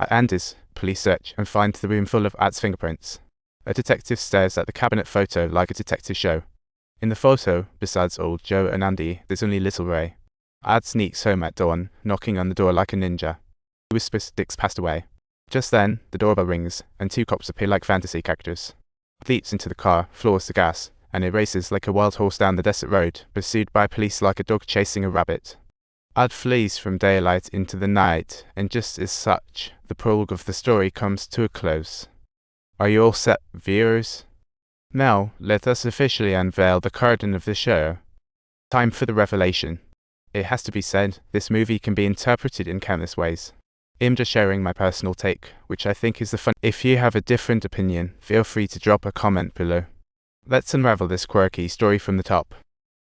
At Andy's, police search and find the room full of Ad's fingerprints. A detective stares at the cabinet photo like a detective show. In the photo, besides old Joe and Andy, there's only little Ray. Ad sneaks home at dawn, knocking on the door like a ninja. He whispers Dick's passed away. Just then, the doorbell rings, and two cops appear like fantasy characters. Ad leaps into the car, floors the gas, and it races like a wild horse down the desert road, pursued by police like a dog chasing a rabbit. Ad flees from daylight into the night, and just as such, the prologue of the story comes to a close. Are you all set, viewers? Now, let us officially unveil the curtain of the show. Time for the revelation. It has to be said, this movie can be interpreted in countless ways. I'm just sharing my personal take, which I think is the fun. If you have a different opinion, feel free to drop a comment below. Let's unravel this quirky story from the top.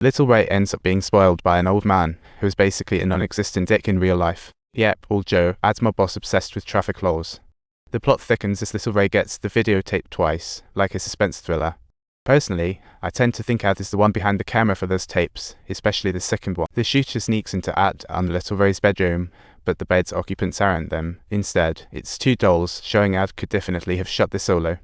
Little Ray ends up being spoiled by an old man, who is basically a non-existent dick in real life. Yep, old Joe, Ad's mob boss obsessed with traffic laws. The plot thickens as Little Ray gets the videotape twice, like a suspense thriller. Personally, I tend to think Ad is the one behind the camera for those tapes, especially the second one. The shooter sneaks into Ad and Little Ray's bedroom, but the bed's occupants aren't them. Instead, it's two dolls, showing Ad could definitely have shot the solo.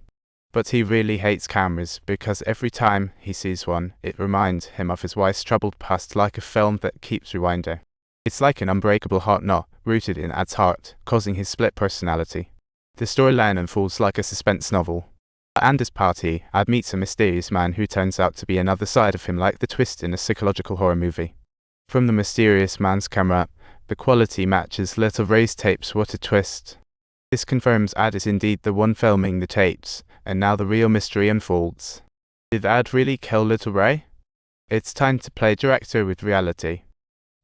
But he really hates cameras, because every time he sees one, it reminds him of his wife's troubled past like a film that keeps rewinding. It's like an unbreakable heart knot, rooted in Ad's heart, causing his split personality. The storyline unfolds like a suspense novel. At Andy's party, Ad meets a mysterious man who turns out to be another side of him, like the twist in a psychological horror movie. From the mysterious man's camera, the quality matches Little Ray's tapes. What a twist. This confirms Ad is indeed the one filming the tapes, and now the real mystery unfolds. Did Ad really kill Little Ray? It's time to play director with reality.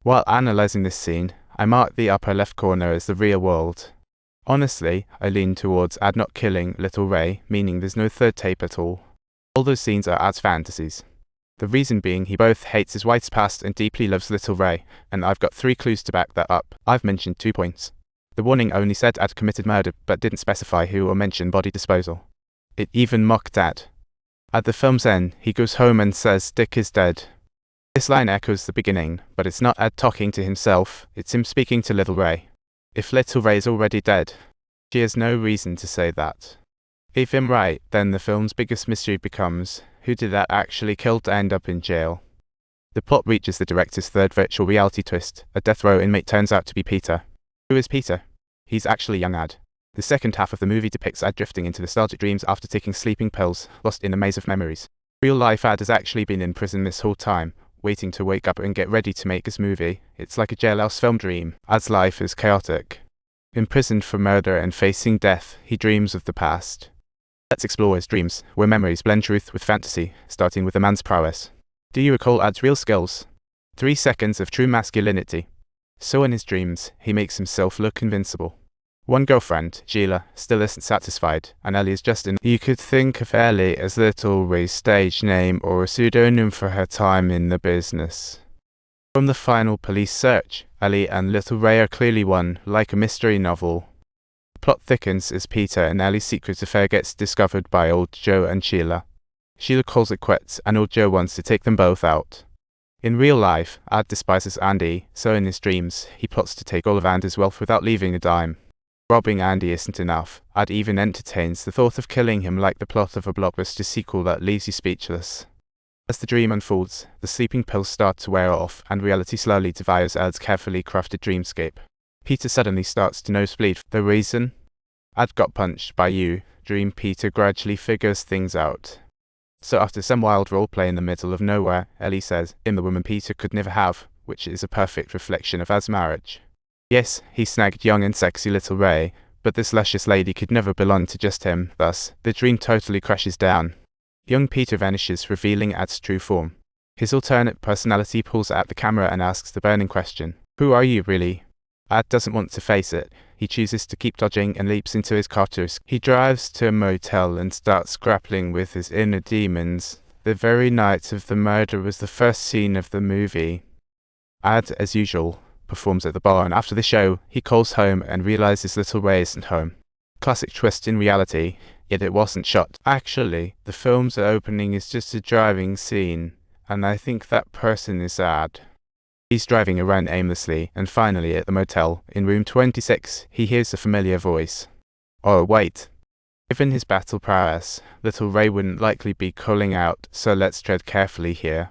While analyzing this scene, I marked the upper left corner as the real world. Honestly, I lean towards Ad not killing Little Ray, meaning there's no third tape at all. All those scenes are Ad's fantasies. The reason being he both hates his wife's past and deeply loves Little Ray, and I've got 3 clues to back that up. I've mentioned 2 points. The warning only said Ad committed murder, but didn't specify who or mention body disposal. It even mocked Ad. At the film's end, he goes home and says Dick is dead. This line echoes the beginning, but it's not Ad talking to himself, it's him speaking to Little Ray. If Little Ray is already dead, she has no reason to say that. If I'm right, then the film's biggest mystery becomes, who did Ad actually kill to end up in jail? The plot reaches the director's third virtual reality twist. A death row inmate turns out to be Peter. Who is Peter? He's actually young Ad. The second half of the movie depicts Ad drifting into nostalgic dreams after taking sleeping pills, lost in a maze of memories. Real life Ad has actually been in prison this whole time, waiting to wake up and get ready to make his movie. It's like a jailhouse film dream. Ad's life is chaotic. Imprisoned for murder and facing death, he dreams of the past. Let's explore his dreams, where memories blend truth with fantasy, starting with a man's prowess. Do you recall Ad's real skills? 3 seconds of true masculinity. So in his dreams, he makes himself look invincible. One girlfriend, Sheila, still isn't satisfied, and Ellie is just in. You could think of Ellie as Little Ray's stage name or a pseudonym for her time in the business. From the final police search, Ellie and Little Ray are clearly one, like a mystery novel. The plot thickens as Peter and Ellie's secret affair gets discovered by old Joe and Sheila. Sheila calls it quits, and old Joe wants to take them both out. In real life, Ad despises Andy, so in his dreams, he plots to take all of Andy's wealth without leaving a dime. Robbing Andy isn't enough. Ad even entertains the thought of killing him, like the plot of a blockbuster sequel that leaves you speechless. As the dream unfolds, the sleeping pills start to wear off, and reality slowly devours Ad's carefully crafted dreamscape. Peter suddenly starts to nosebleed. The reason? Ad got punched by you. Dream Peter gradually figures things out. So after some wild roleplay in the middle of nowhere, Ellie says, "I'm the woman Peter could never have," which is a perfect reflection of Ad's marriage. Yes, he snagged young and sexy Little Ray, but this luscious lady could never belong to just him. Thus, the dream totally crashes down. Young Peter vanishes, revealing Ad's true form. His alternate personality pulls out the camera and asks the burning question, who are you really? Ad doesn't want to face it. He chooses to keep dodging and leaps into his car to escape. He drives to a motel and starts grappling with his inner demons. The very night of the murder was the first scene of the movie. Ad, as usual, performs at the bar, and after the show, he calls home and realizes Little Ray isn't home. Classic twist in reality, yet it wasn't shot. Actually, the film's opening is just a driving scene, and I think that person is Ad. He's driving around aimlessly, and finally at the motel, in room 26, he hears a familiar voice. Oh, wait. Given his battle prowess, little Ray wouldn't likely be calling out, so let's tread carefully here.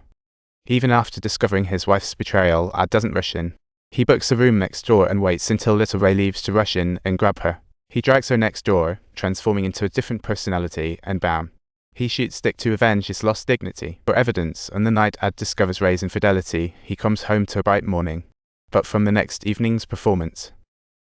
Even after discovering his wife's betrayal, Ad doesn't rush in. He books a room next door and waits until little Ray leaves to rush in and grab her. He drags her next door, transforming into a different personality, and bam. He shoots Dick to avenge his lost dignity. For evidence, on the night Ad discovers Ray's infidelity, he comes home to a bright morning. But from the next evening's performance,